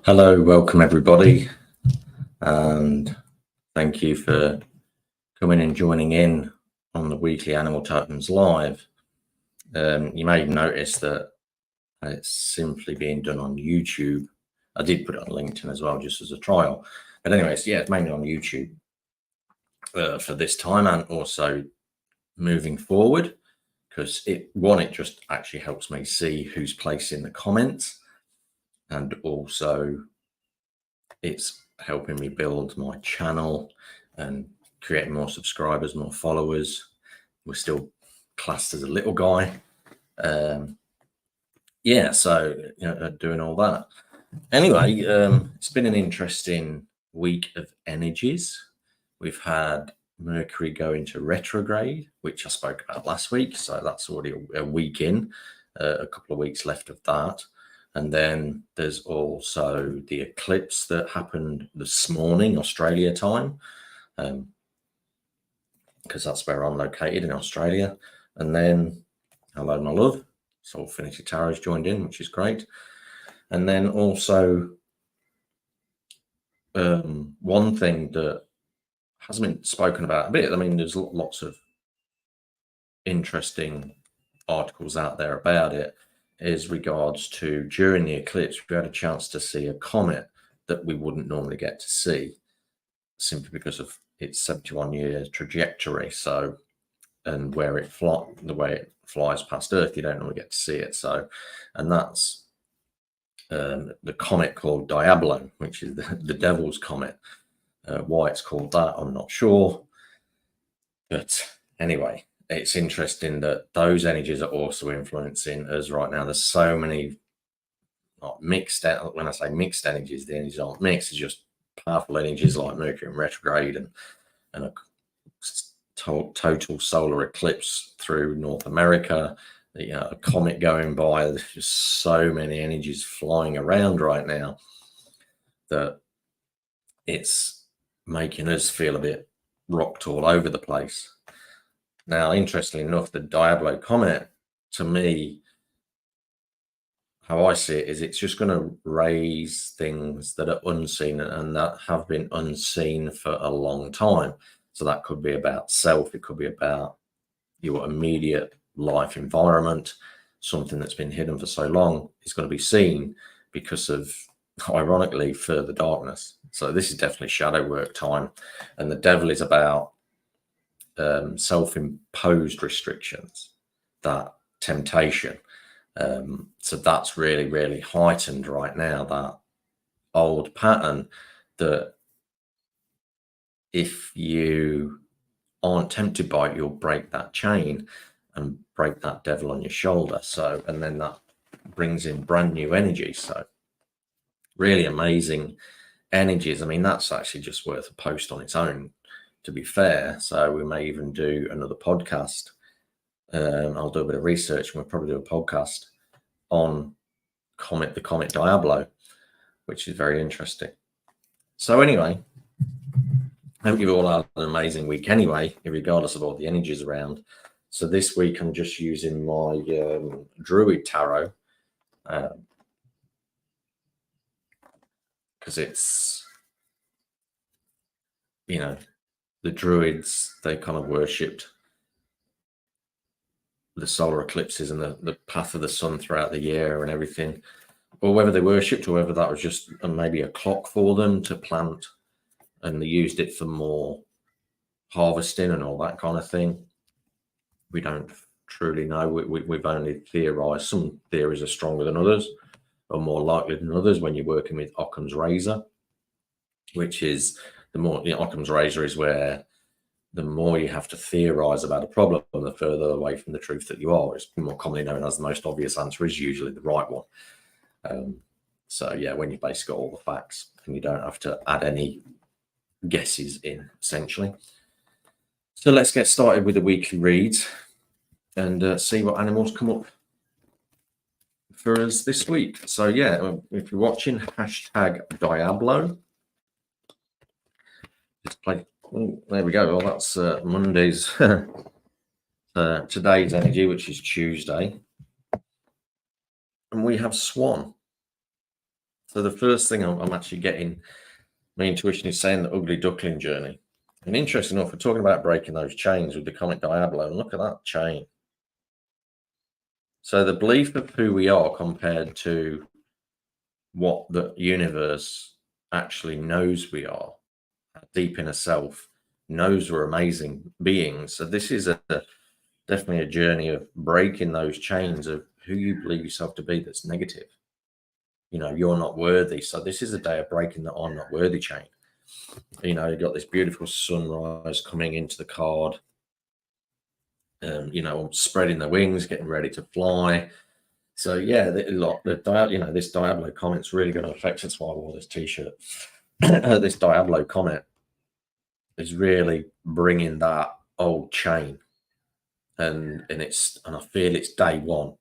Hello, welcome everybody, and thank you for coming and joining in on the weekly Animal Totems live. You may have noticed that it's simply being done on YouTube. I did put it on LinkedIn as well, just as a trial. But anyways, yeah, it's mainly on YouTube for this time and also moving forward, because it just actually helps me see who's placing the comments, and also it's helping me build my channel and creating more subscribers, more followers. We're still classed as a little guy. Yeah, so doing all that. Anyway, it's been an interesting week of energies. We've had Mercury go into retrograde, which I spoke about last week. So that's already a week in, a couple of weeks left of that. And then there's also the eclipse that happened this morning, Australia time, because that's where I'm located in Australia. And then, hello, my love. Soul Finity Tarot's joined in, which is great. And then also, one thing that hasn't been spoken about a bit, I mean, there's lots of interesting articles out there about it, is regards to during the eclipse, we had a chance to see a comet that we wouldn't normally get to see, simply because of its 71-year trajectory. So, and where the way it flies past Earth, you don't normally get to see it. So, and that's the comet called Diablo, which is the Devil's Comet. Why it's called that, I'm not sure. But anyway, it's interesting that those energies are also influencing us right now. There's so many mixed. When I say mixed energies, the energies aren't mixed. It's just powerful energies like Mercury in retrograde and a total solar eclipse through North America. A comet going by. There's just so many energies flying around right now that it's making us feel a bit rocked all over the place. Now, interestingly enough, the Diablo comet, to me, how I see it is it's just going to raise things that are unseen and that have been unseen for a long time. So that could be about self, it could be about your immediate life environment, something that's been hidden for so long is going to be seen because of, ironically, further darkness. So this is definitely shadow work time, and the devil is about self-imposed restrictions, that temptation. So that's really, really heightened right now, that old pattern that if you aren't tempted by it, you'll break that chain and break that devil on your shoulder. So, and then that brings in brand new energy. So really amazing energies. I mean, that's actually just worth a post on its own, to be fair. So we may even do another podcast. I'll do a bit of research and we'll probably do a podcast on the comet Diablo, which is very interesting. So anyway, I hope you've all had an amazing week anyway, regardless of all the energies around. So this week I'm just using my Druid Tarot, because it's, the Druids, they kind of worshipped the solar eclipses and the path of the sun throughout the year and everything, or whether they worshipped or whether that was just maybe a clock for them to plant, and they used it for more harvesting and all that kind of thing. We don't truly know. We've only theorized. Some theories are stronger than others, or more likely than others when you're working with Occam's razor, which is Occam's razor is where the more you have to theorize about a problem, the further away from the truth that you are. It's more commonly known as the most obvious answer is usually the right one. So yeah, when you basically got all the facts and you don't have to add any guesses in, essentially. So let's get started with the weekly reads and see what animals come up for us this week. So yeah, if you're watching, #Diablo. Just play. Oh, there we go. Well, that's Monday's today's energy, which is Tuesday, and we have Swan. So the first thing I'm actually getting, my intuition is saying the ugly duckling journey. And interesting enough, we're talking about breaking those chains with the comet Diablo, and look at that chain. So the belief of who we are compared to what the universe actually knows we are, deep inner self knows we're amazing beings. So this is definitely a journey of breaking those chains of who you believe yourself to be that's negative. You're not worthy. So this is a day of breaking the I'm not worthy chain. You've got this beautiful sunrise coming into the card. Spreading the wings, getting ready to fly. So yeah, this Diablo comet's really going to affect. That's why I wore this T-shirt. This Diablo comet is really bringing that old chain, and I feel it's day one.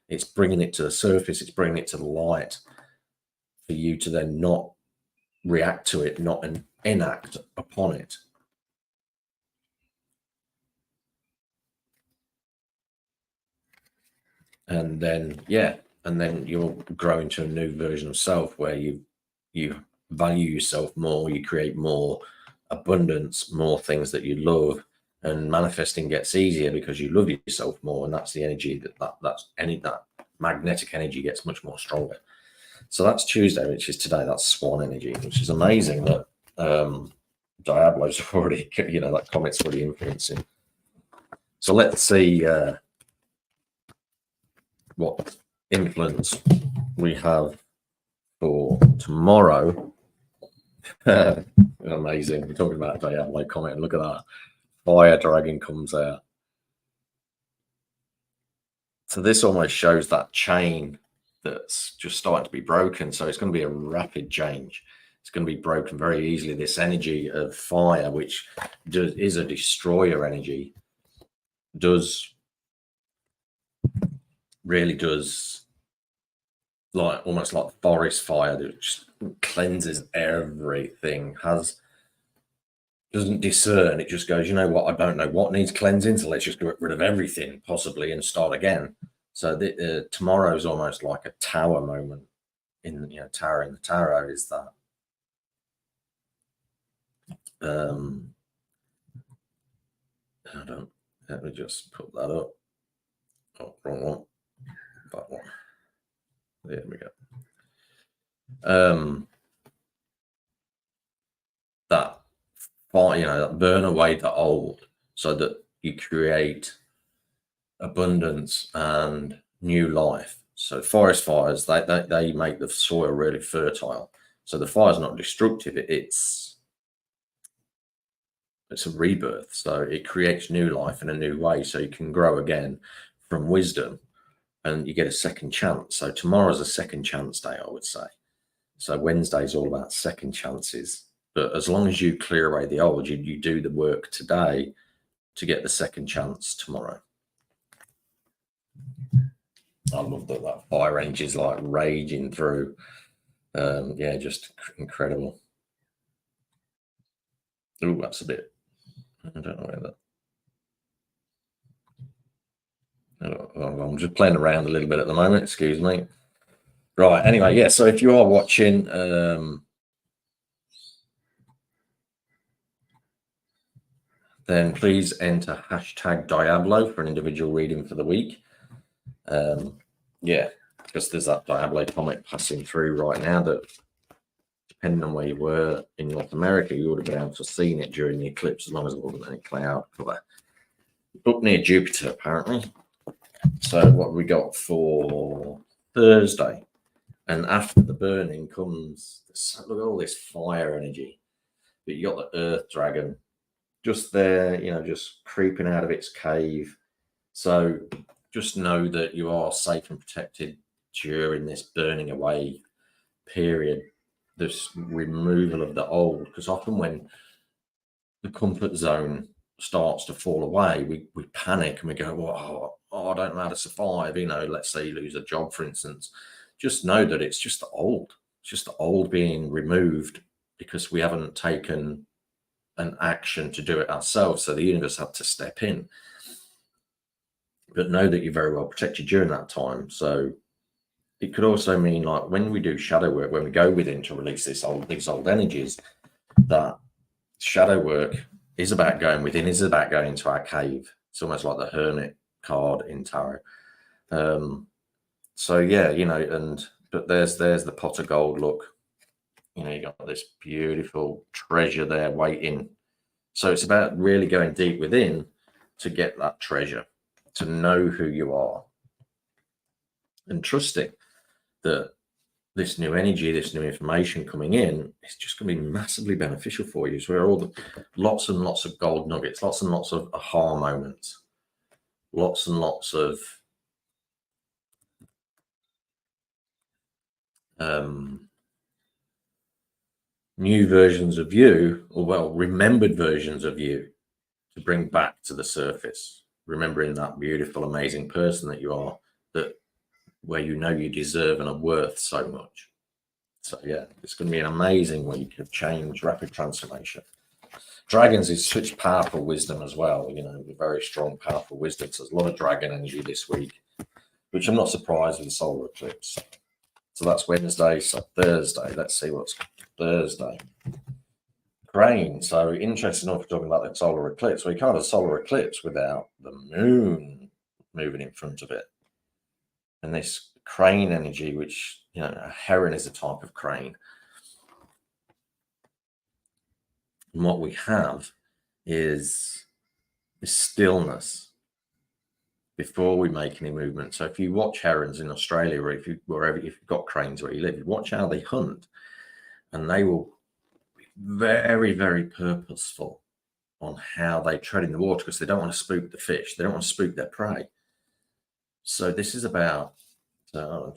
It's bringing it to the surface. It's bringing it to the light for you to then not react to it, not enact upon it. And then you'll grow into a new version of self where you value yourself more, you create more abundance, more things that you love, and manifesting gets easier because you love yourself more, and that's the energy that magnetic energy gets much more stronger. So that's Tuesday, which is today. That's Swan energy, which is amazing that Diablo's already, that comet's already influencing. So let's see what influence we have for tomorrow. Amazing. We're talking about Diablo comet. Look at that. Fire dragon comes out. So this almost shows that chain that's just starting to be broken. So it's going to be a rapid change. It's going to be broken very easily. This energy of fire, which is a destroyer energy, really does almost like forest fire that just cleanses everything, doesn't discern. It just goes, you know what, I don't know what needs cleansing, so let's just get rid of everything possibly and start again. So tomorrow's almost like a tower moment tower in the tarot is that let me just put that up. Oh, wrong one. That one. There we go. That fire, that burn away the old so that you create abundance and new life. So forest fires, they make the soil really fertile. So the fire's not destructive, it's a rebirth. So it creates new life in a new way, so you can grow again from wisdom and you get a second chance. So tomorrow's a second chance day, I would say. So Wednesday's all about second chances. But as long as you clear away the old, you do the work today to get the second chance tomorrow. I love that fire energy is like raging through. Yeah, just incredible. Oh, that's a bit. I don't know where that. I'm just playing around a little bit at the moment. Excuse me. Right. Anyway, yeah. So if you are watching, then please enter #Diablo for an individual reading for the week. Yeah, because there's that Diablo comet passing through right now that, depending on where you were in North America, you would have been able to see it during the eclipse as long as there wasn't any cloud cover. Up near Jupiter, apparently. So what have we got for Thursday? And after the burning comes, look at all this fire energy. But you got the Earth Dragon just there, just creeping out of its cave. So just know that you are safe and protected during this burning away period, this removal of the old. Because often when the comfort zone starts to fall away, we panic and we go, well, I don't know how to survive. Let's say you lose a job, for instance. Just know that it's just the old. It's just the old being removed because we haven't taken an action to do it ourselves. So the universe had to step in. But know that you're very well protected during that time. So it could also mean, like, when we do shadow work, when we go within to release these old energies, that shadow work is about going within, is about going into our cave. It's almost like the hermit card in tarot. So yeah, but there's the pot of gold. Look, you got this beautiful treasure there waiting. So it's about really going deep within to get that treasure, to know who you are, and trusting that this new energy, this new information coming in, is just going to be massively beneficial for you. So we're lots and lots of gold nuggets, lots and lots of aha moments, lots and lots of new versions of you, or remembered versions of you, to bring back to the surface, remembering that beautiful, amazing person that you are, that where you deserve and are worth so much. So yeah, it's going to be an amazing week of change, rapid transformation. Dragons is such powerful wisdom as well, very strong, powerful wisdom. So there's a lot of dragon energy this week, which I'm not surprised with the solar eclipse. So that's Wednesday. So Thursday, let's see what's Thursday. Crane. So interesting enough, talking about the solar eclipse. We can't have a solar eclipse without the moon moving in front of it. And this crane energy, which, a heron is a type of crane. And what we have is this stillness before we make any movement. So if you watch herons in Australia, or if you've got cranes where you live, you watch how they hunt, and they will be very, very purposeful on how they tread in the water, because they don't want to spook the fish. They don't want to spook their prey. So this is about, so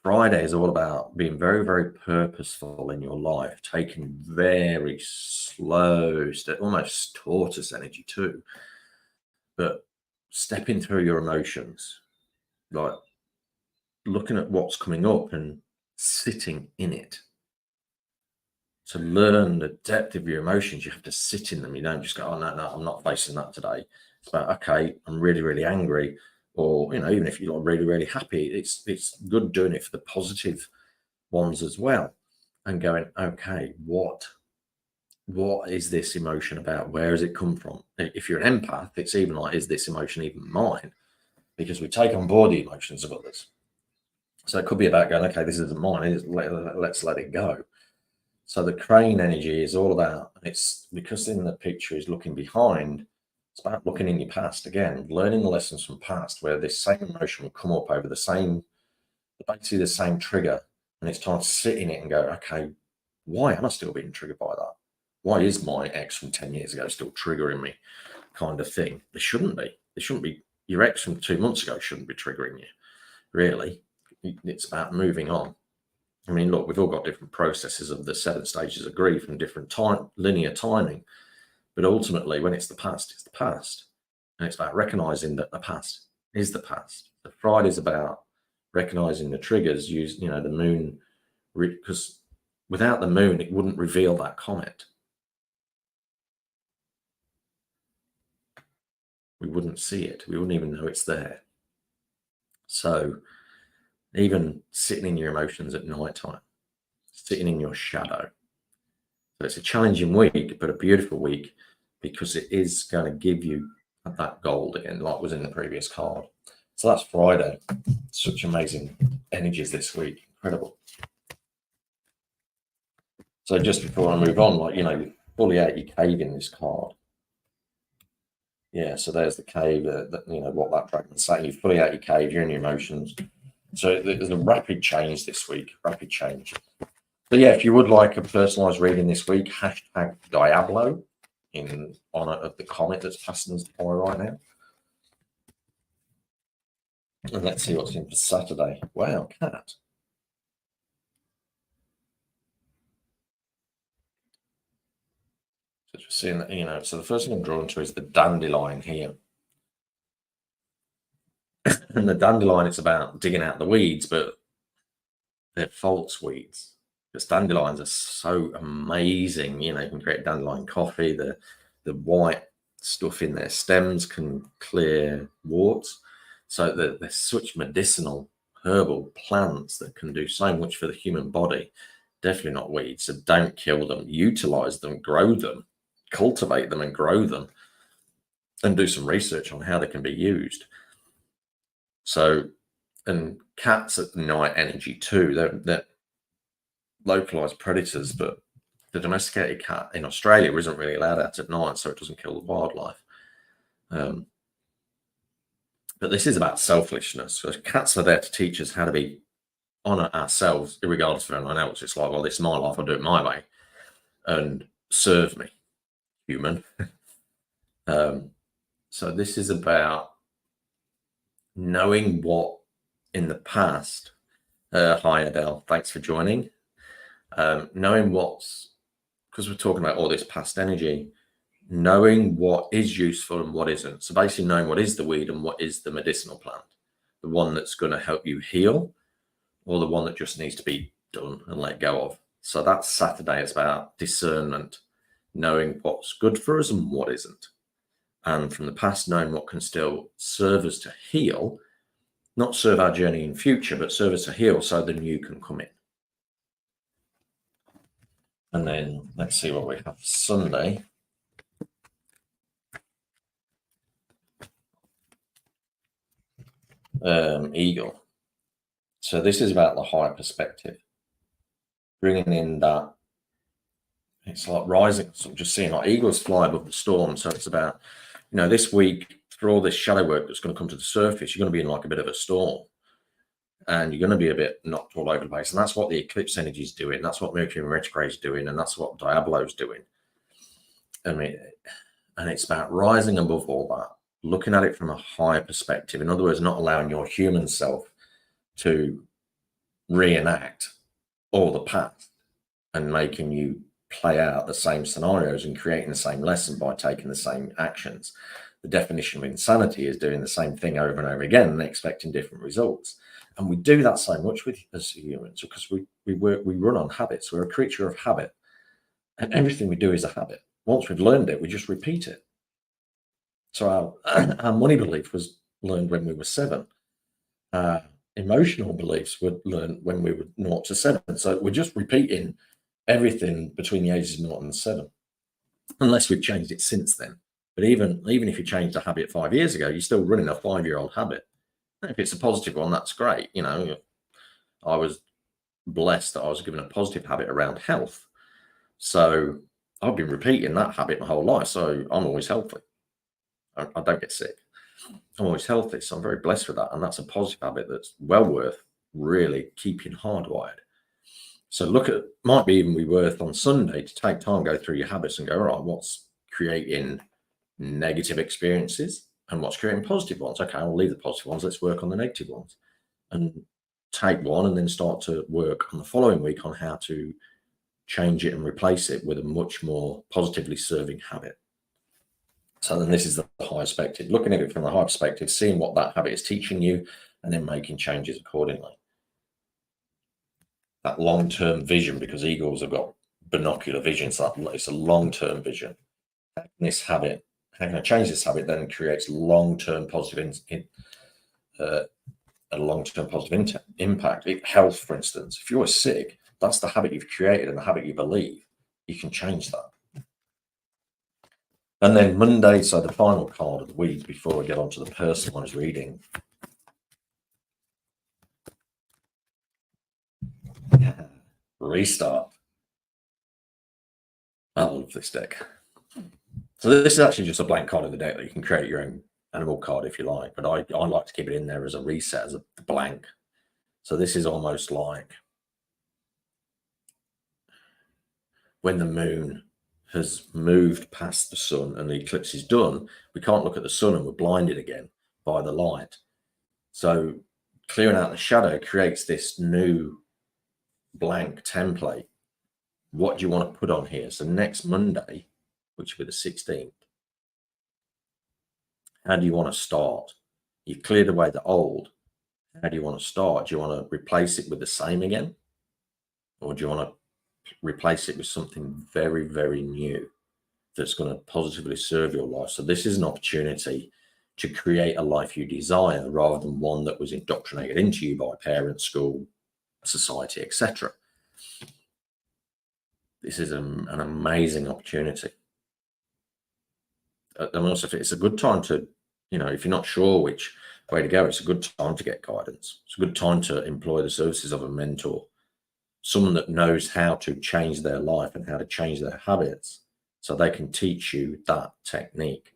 Friday is all about being very, very purposeful in your life, taking very slow, almost tortoise energy too, but stepping through your emotions, like looking at what's coming up and sitting in it. To learn the depth of your emotions, you have to sit in them. You don't just go, oh, no, I'm not facing that today. It's about, okay, I'm really, really angry. Or, even if you're really, really happy, it's good doing it for the positive ones as well. And going, okay, what is this emotion about? Where has it come from? If you're an empath, it's even like, is this emotion even mine? Because we take on board the emotions of others. So it could be about going, okay, this isn't mine. Let's let it go. So the crane energy is all about, it's because in the picture is looking behind, it's about looking in your past again, learning the lessons from past, where this same emotion will come up over basically the same trigger. And it's time to sit in it and go, okay, why am I still being triggered by that? Why is my ex from 10 years ago still triggering me, kind of thing? They shouldn't be. They shouldn't be. Your ex from 2 months ago shouldn't be triggering you, really. It's about moving on. I mean, look, we've all got different processes of the 7 stages of grief and different linear timing. But ultimately, when it's the past, it's the past. And it's about recognizing that the past is the past. The Friday's about recognizing the triggers, the moon, because without the moon, it wouldn't reveal that comet. We wouldn't see it. We wouldn't even know it's there. So even sitting in your emotions at night time, sitting in your shadow. So it's a challenging week, but a beautiful week, because it is going to give you that gold again, like was in the previous card. So that's Friday. Such amazing energies this week. Incredible. So just before I move on, fully out your cave in this card. Yeah, so there's the cave, what that dragon's saying. You fully out your cave, you're in your emotions. So there's a rapid change this week, rapid change. So yeah, if you would like a personalised reading this week, #Diablo in honour of the comet that's passing us by right now. And let's see what's in for Saturday. Wow, cat. So just seeing that, so the first thing I'm drawn to is the dandelion here. And the dandelion, it's about digging out the weeds, but they're false weeds. Because dandelions are so amazing. You can create dandelion coffee. The white stuff in their stems can clear warts. So they're such medicinal herbal plants that can do so much for the human body. Definitely not weeds. So don't kill them. Utilize them, grow them, cultivate them and grow them, and do some research on how they can be used. So, and cats at night energy too. They're localized predators, but the domesticated cat in Australia isn't really allowed out at night, so it doesn't kill the wildlife. But this is about selfishness. So cats are there to teach us how to be honor ourselves, regardless of anyone else. It's like, well, this is my life, I'll do it my way, and serve me, human. So this is about knowing what in the past. Hi Adele, thanks for joining. Knowing what's, because we're talking about all this past energy, knowing what is useful and what isn't. So basically knowing what is the weed and what is the medicinal plant, the one that's going to help you heal, or the one that just needs to be done and let go of. So that's Saturday. It's about discernment, knowing what's good for us and what isn't. And from the past, knowing what can still serve us to heal, not serve our journey in future, but serve us to heal so the new can come in. And then let's see what we have Sunday. Eagle. So this is about the higher perspective, bringing in that it's like rising. So I'm just seeing like eagles fly above the storm. So it's about, this week, for all this shadow work that's going to come to the surface, you're going to be in like a bit of a storm, and you're going to be a bit knocked all over the place. And that's what the eclipse energy is doing. That's what Mercury retrograde is doing, and that's what Diablo's doing. I mean, and it's about rising above all that, looking at it from a higher perspective. In other words, not allowing your human self to reenact all the past and making you play out the same scenarios and creating the same lesson by taking the same actions. The definition of insanity is doing the same thing over and over again and expecting different results. And we do that so much with as humans because we run on habits. We're a creature of habit, and everything we do is a habit. Once we've learned it, we just repeat it. So our money belief was learned when we were 7. Emotional beliefs were learned when we were 0 to 7. So we're just repeating everything between the ages of 0 and 7, unless we've changed it since then. But even if you changed a habit 5 years ago, you're still running a 5-year-old habit. If it's a positive one, that's great. I was blessed that I was given a positive habit around health. So I've been repeating that habit my whole life. So I'm always healthy. I don't get sick. I'm always healthy. So I'm very blessed with that. And that's a positive habit that's well worth really keeping hardwired. So might be even be worth on Sunday to take time, go through your habits and go, all right, what's creating negative experiences and what's creating positive ones? Okay, I'll leave the positive ones. Let's work on the negative ones and take one and then start to work on the following week on how to change it and replace it with a much more positively serving habit. So then this is the higher perspective, looking at it from the higher perspective, seeing what that habit is teaching you and then making changes accordingly. That long-term vision, because eagles have got binocular vision, so it's a long-term vision. This habit, how can I change this habit, then creates long-term positive impact. Health, for instance, if you're sick, that's the habit you've created and the habit you believe. You can change that. And then Monday, so the final card of the week before we get on to the personalized reading. Restart. I love this deck. So this is actually just a blank card of the deck that you can create your own animal card if you like, but I like to keep it in there as a reset, as a blank. So this is almost like when the moon has moved past the sun and the eclipse is done, we can't look at the sun and we're blinded again by the light. So clearing out the shadow creates this new blank template. What do you want to put on here? So next Monday, which will be the 16th, how do you want to start? You've cleared away the old. How do you want to start? Do you want to replace it with the same again? Or do you want to replace it with something very, very new that's going to positively serve your life? So this is an opportunity to create a life you desire rather than one that was indoctrinated into you by parents, school, society, etc. This is an amazing opportunity. And also, it's a good time to, if you're not sure which way to go, it's a good time to get guidance. It's a good time to employ the services of a mentor, someone that knows how to change their life and how to change their habits so they can teach you that technique.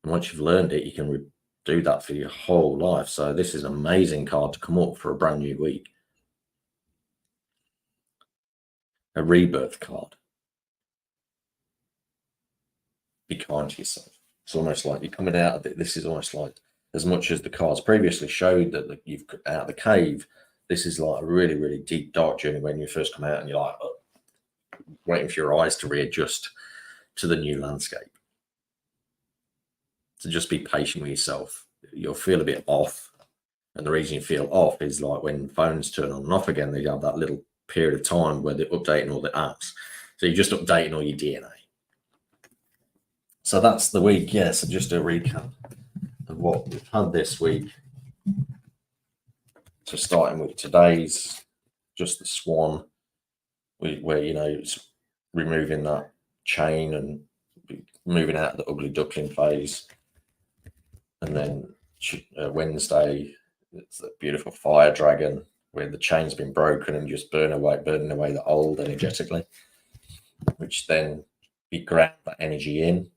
And once you've learned it, you can do that for your whole life. So this is an amazing card to come up for a brand new week. A rebirth card. Be kind to yourself. It's almost like you're coming out of it. This is almost like, as much as the cards previously showed that you've out of the cave, this is like a really, really deep, dark journey when you first come out and you're like, waiting for your eyes to readjust to the new landscape. So just be patient with yourself. You'll feel a bit off. And the reason you feel off is like when phones turn on and off again, they have that little period of time where they're updating all the apps. So you're just updating all your DNA. So that's the week. Yeah, so just a recap of what we've had this week. So starting with today's, just the swan, where, it's removing that chain and moving out of the ugly duckling phase. And then Wednesday, it's the beautiful fire dragon where the chain's been broken and just burning away the old energetically, which then you grab that energy in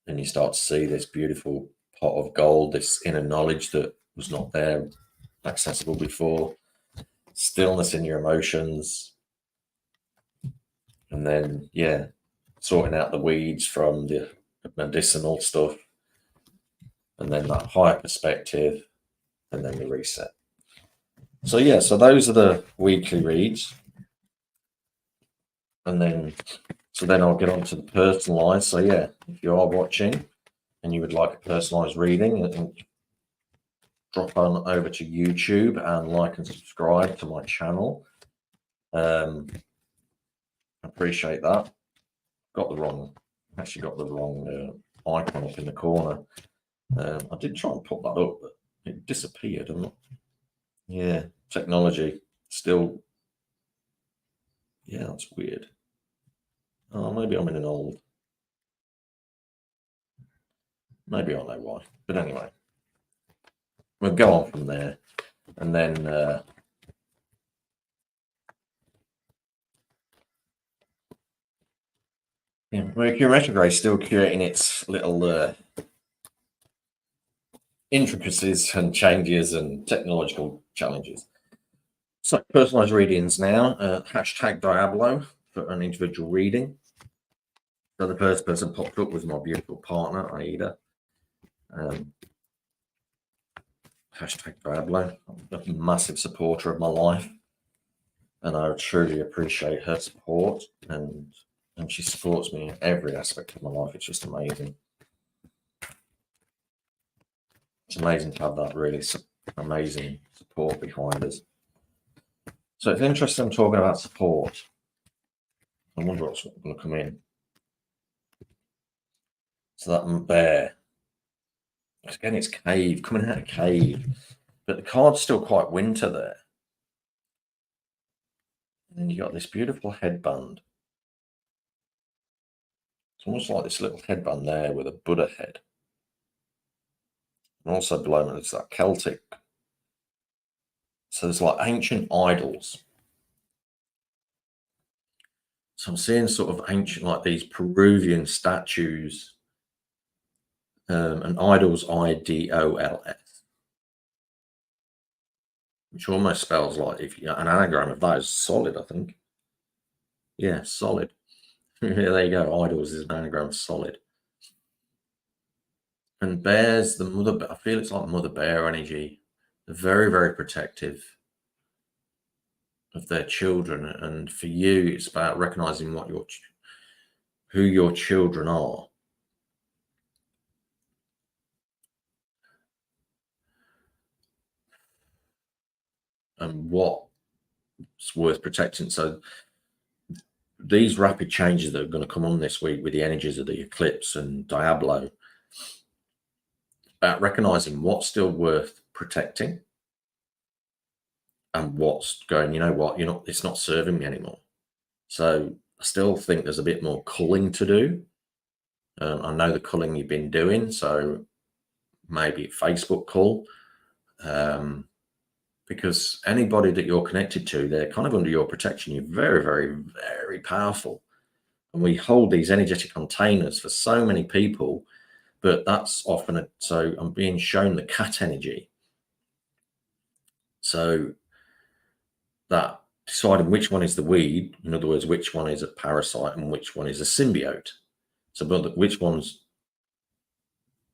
and you start to see this beautiful pot of gold, this inner knowledge that was not there, accessible before, stillness in your emotions, and then, sorting out the weeds from the medicinal stuff, and then that higher perspective, and then the reset. So so those are the weekly reads. And then I'll get on to the personalized. So if you are watching and you would like a personalized reading, and drop on over to YouTube and like and subscribe to my channel. I appreciate that. Got the wrong icon up in the corner. I did try and put that up, but it disappeared. Technology still. That's weird. Oh, maybe I'm in an old. Maybe I know why. But anyway, we'll go on from there, and then Mercury retrograde still creating its little intricacies and changes and technological challenges. So personalized readings now. Hashtag Diablo for an individual reading. So the first person popped up was my beautiful partner, Aida. Hashtag Diablo. I'm a massive supporter of my life, and I truly appreciate her support, and she supports me in every aspect of my life. It's just amazing. It's amazing to have that really amazing support behind us. So it's interesting I'm talking about support. I wonder what's going to come in. So that bear. Again, it's cave, coming out of cave. But the card's still quite winter there. And then you got this beautiful headband. It's almost like this little headband there with a Buddha head. And also below it, it's that Celtic. So there's like ancient idols. So I'm seeing sort of ancient, like these Peruvian statues, and idols, IDOLS, which almost spells like an anagram of that is solid, I think. Yeah, solid. There you go. Idols is an anagram of solid. And bears, the mother, I feel it's like mother bear energy. They're very, very protective of their children. And for you, it's about recognizing who your children are. And what's worth protecting. So these rapid changes that are going to come on this week with the energies of the eclipse and Diablo, about recognizing what's still worth protecting and what's going, you know what, it's not serving me anymore. So I still think there's a bit more culling to do. I know the culling you've been doing, so maybe Facebook cull, because anybody that you're connected to, they're kind of under your protection. You're very, very, very powerful. And we hold these energetic containers for so many people, but that's often so I'm being shown the cat energy. So that deciding which one is the weed, in other words, which one is a parasite and which one is a symbiote. So which one's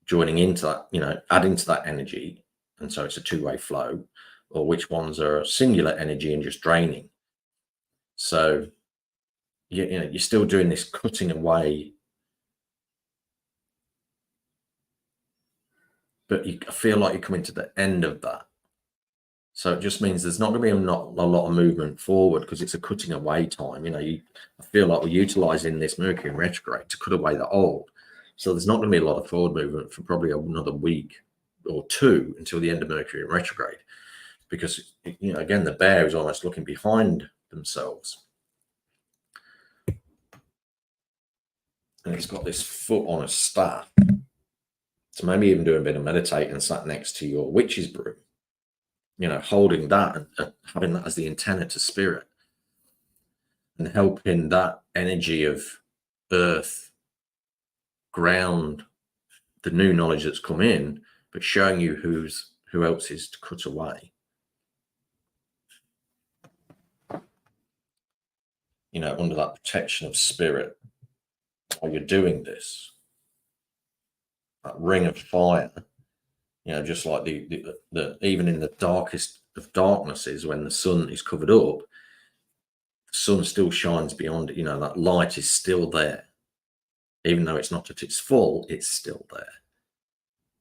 joining into that, adding to that energy, and so it's a two-way flow, or which ones are singular energy and just draining. So you're still doing this cutting away, but I feel like you're coming to the end of that. So it just means there's not going to be not a lot of movement forward, because it's a cutting away time. I feel like we're utilizing this Mercury in retrograde to cut away the old. So there's not going to be a lot of forward movement for probably another week or two until the end of Mercury in retrograde, because again, the bear is almost looking behind themselves, and it's got this foot on a staff. So maybe even doing a bit of meditating sat next to your witch's broom, holding that and having that as the antenna to spirit, and helping that energy of earth ground the new knowledge that's come in, but showing you who else is to cut away. Under that protection of spirit, while you're doing this, that ring of fire, just like the even in the darkest of darknesses, when the sun is covered up, the sun still shines beyond it. That light is still there. Even though it's not at its full, it's still there.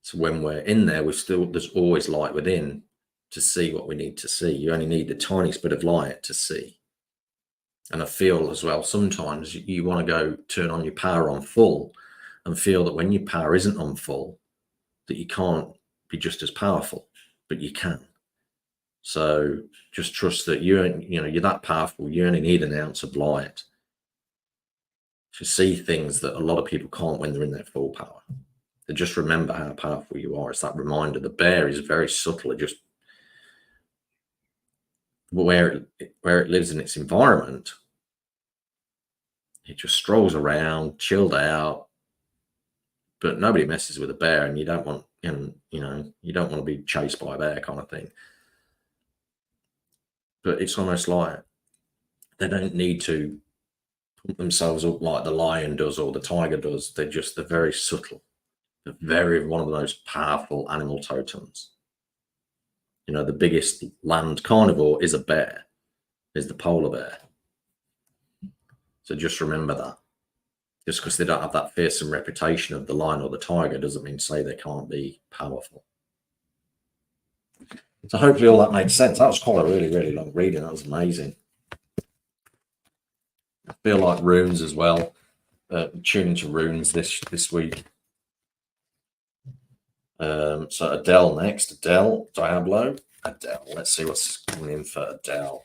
So when we're in there, there's always light within to see what we need to see. You only need the tiniest bit of light to see. And I feel as well, sometimes you want to go turn on your power on full and feel that when your power isn't on full, that you can't be just as powerful, but you can. So just trust that you're that powerful. You only need an ounce of light to see things that a lot of people can't when they're in their full power. They just remember how powerful you are. It's that reminder. The bear is very subtle. It just where it lives in its environment, it just strolls around, chilled out. But nobody messes with a bear, and you don't want, you don't want to be chased by a bear, kind of thing. But it's almost like they don't need to pump themselves up like the lion does or the tiger does. They're very subtle. They're one of the most powerful animal totems. The biggest land carnivore is a bear, is the polar bear. So just remember that. Just because they don't have that fearsome reputation of the lion or the tiger doesn't mean to say they can't be powerful. So hopefully all that made sense. That was quite a really, really long reading. That was amazing. I feel like runes as well. Tuning to runes this week. So Adele next. Adele, Diablo. Adele. Let's see what's coming in for Adele.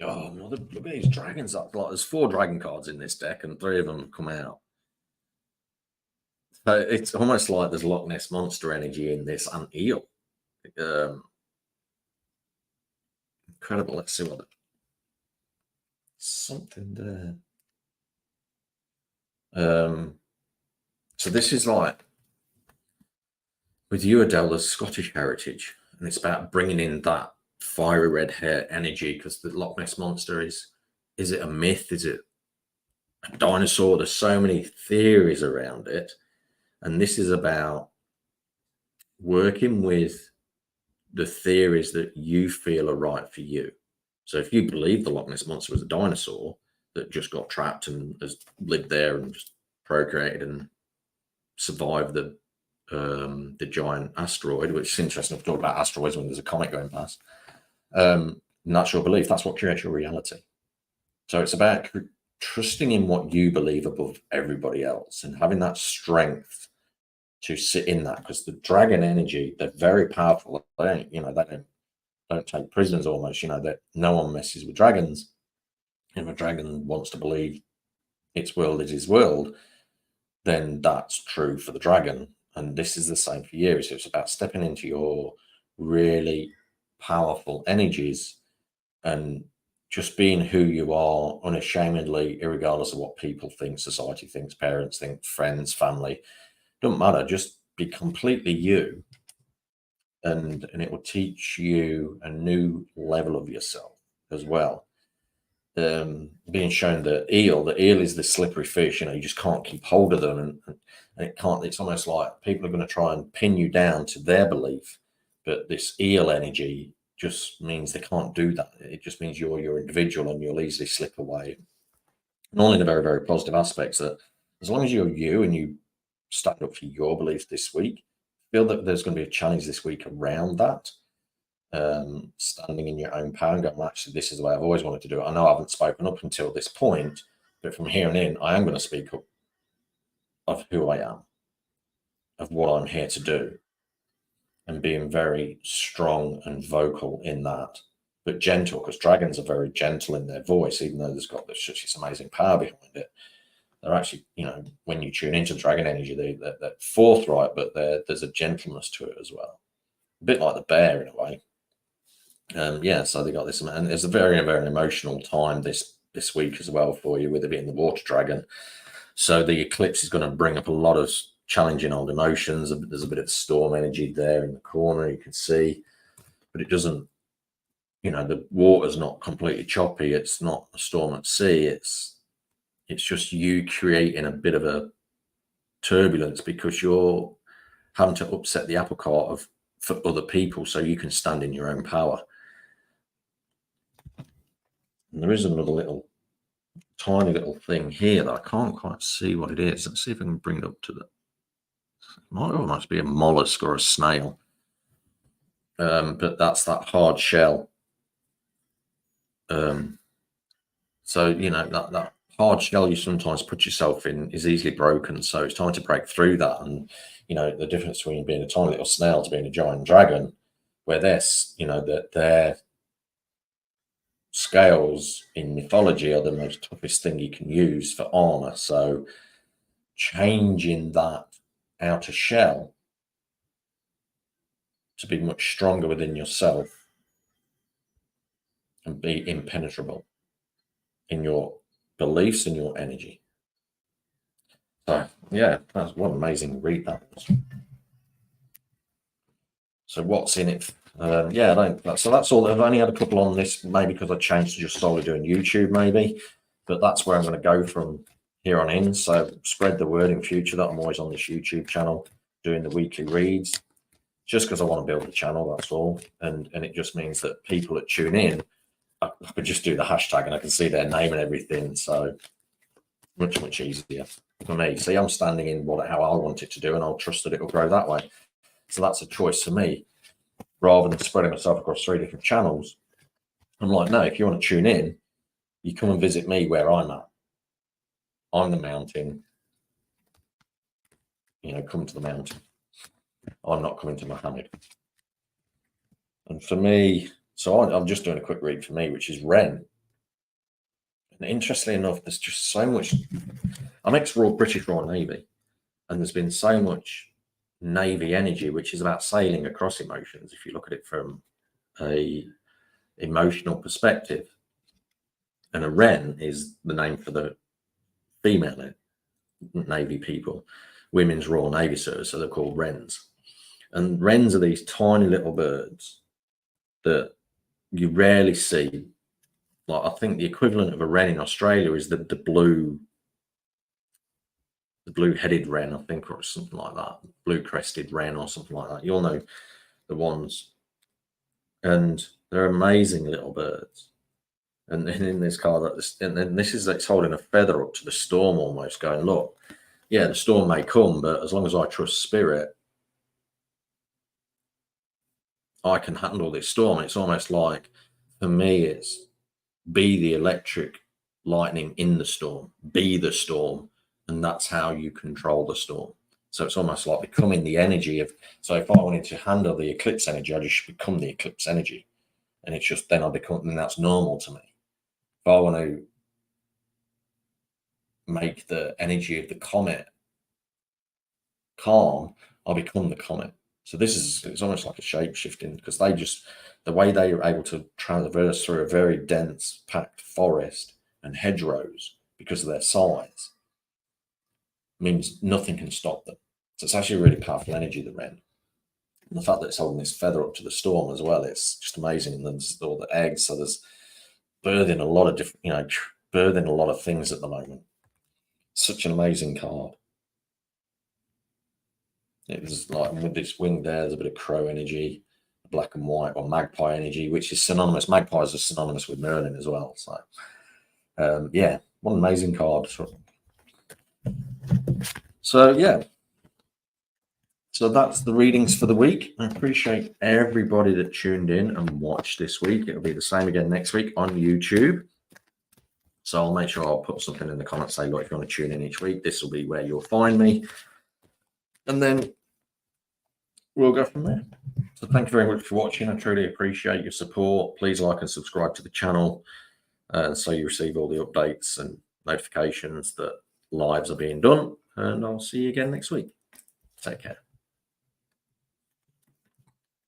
Oh, no, look at these dragons. There's 4 dragon cards in this deck, and 3 of them come out. So it's almost like there's Loch Ness Monster energy in this, and eel. Incredible. Let's see what something there. So this is like with you, Adele, there's Scottish heritage, and it's about bringing in that fiery red hair energy, because the Loch Ness Monster is it a myth? Is it a dinosaur? There's so many theories around it, and this is about working with the theories that you feel are right for you. So if you believe the Loch Ness Monster was a dinosaur that just got trapped and has lived there and just procreated and survived the giant asteroid, which is interesting to talk about asteroids when there's a comet going past. And that's your belief. That's what creates your reality. So it's about trusting in what you believe above everybody else and having that strength to sit in that, because the dragon energy, they're very powerful. They don't, they don't take prisoners almost, that no one messes with dragons. If a dragon wants to believe its world is his world, then that's true for the dragon. And this is the same for you. So it's about stepping into your really powerful energies and just being who you are unashamedly, regardless of what people think, society thinks, parents think, friends, family. Doesn't matter. Just be completely you. And it will teach you a new level of yourself as well. Being shown the eel is the slippery fish, you just can't keep hold of them, and it can't, it's almost like people are going to try and pin you down to their belief, but this eel energy just means they can't do that. It just means you're your individual and you'll easily slip away, and all in a very, very positive aspects, that as long as you're you and you stand up for your beliefs this week, feel that there's going to be a challenge this week around that. Standing in your own power and going, well, actually, this is the way I've always wanted to do it. I know I haven't spoken up until this point, but from here on in, I am going to speak up of who I am, of what I'm here to do, and being very strong and vocal in that, but gentle, because dragons are very gentle in their voice, even though there's got such this amazing power behind it. They're actually, when you tune into dragon energy, they're forthright, but there's a gentleness to it as well. A bit like the bear in a way. So they got this, and it's a very, very emotional time this week as well for you, with it being the water dragon. So the eclipse is going to bring up a lot of challenging old emotions. There's a bit of storm energy there in the corner, you can see, but it doesn't, the water's not completely choppy. It's not a storm at sea. It's just you creating a bit of a turbulence because you're having to upset the apple cart for other people so you can stand in your own power. And there is another tiny little thing here that I can't quite see what it is. Let's see if I can bring it up to the. It might almost be a mollusk or a snail, but that's that hard shell. So that hard shell you sometimes put yourself in is easily broken. So it's time to break through that. And the difference between being a tiny little snail to being a giant dragon, where their scales in mythology are the most toughest thing you can use for armor. So changing that outer shell to be much stronger within yourself and be impenetrable in your beliefs and your energy. So yeah, that's what an amazing read that was. So what's in it? So that's all. I've only had a couple on this, maybe because I changed to just solely doing YouTube, maybe, but that's where I'm going to go from here on in. So spread the word in future that I'm always on this YouTube channel doing the weekly reads, just because I want to build the channel, that's all. And it just means that people that tune in, I could just do the hashtag and I can see their name and everything. So much easier for me. See, I'm standing in how I want it to do, and I'll trust that it will grow that way. So that's a choice for me, rather than spreading myself across 3 different channels. I'm like, no, if you want to tune in, you come and visit me where I'm at. I'm the mountain. Come to the mountain. I'm not coming to Muhammad. And for me, so I'm just doing a quick read for me, which is Ren. And interestingly enough, there's just so much. I'm British Royal Navy, and there's been so much Navy energy, which is about sailing across emotions. If you look at it from a emotional perspective, and a Wren is the name for the female Navy people, Women's Royal Navy Service, so they're called Wrens. And Wrens are these tiny little birds that you rarely see. Like, I think the equivalent of a wren in Australia is the blue-headed wren, I think, or something like that, blue-crested wren or something like that. You'll know the ones. And they're amazing little birds. And in this card, and this is, it's holding a feather up to the storm almost, going, look, yeah, the storm may come, but as long as I trust spirit, I can handle this storm. It's almost like, for me, it's be the electric lightning in the storm, be the storm, and that's how you control the storm. So it's almost like becoming the energy of, so if I wanted to handle the eclipse energy, I just become the eclipse energy. And it's just, then I become, and that's normal to me. If I want to make the energy of the comet calm, I'll become the comet. So this is, it's almost like a shape shifting, because they just, the way they are able to traverse through a very dense packed forest and hedgerows because of their size means nothing can stop them. So it's actually a really powerful energy, the wren. And the fact that it's holding this feather up to the storm as well, it's just amazing. And there's all the eggs, so there's birthing a lot of different, birthing a lot of things at the moment. Such an amazing card. It was like, with this wing there's a bit of crow energy, black and white, or magpie energy, which is synonymous. Magpies are synonymous with Merlin as well. So, yeah, what an amazing card. So, yeah. So that's the readings for the week. I appreciate everybody that tuned in and watched this week. It'll be the same again next week on YouTube. So I'll make sure I'll put something in the comments, say, look, if you want to tune in each week, this will be where you'll find me. And then we'll go from there. So thank you very much for watching. I truly appreciate your support. Please like and subscribe to the channel so you receive all the updates and notifications that lives are being done. And I'll see you again next week. Take care.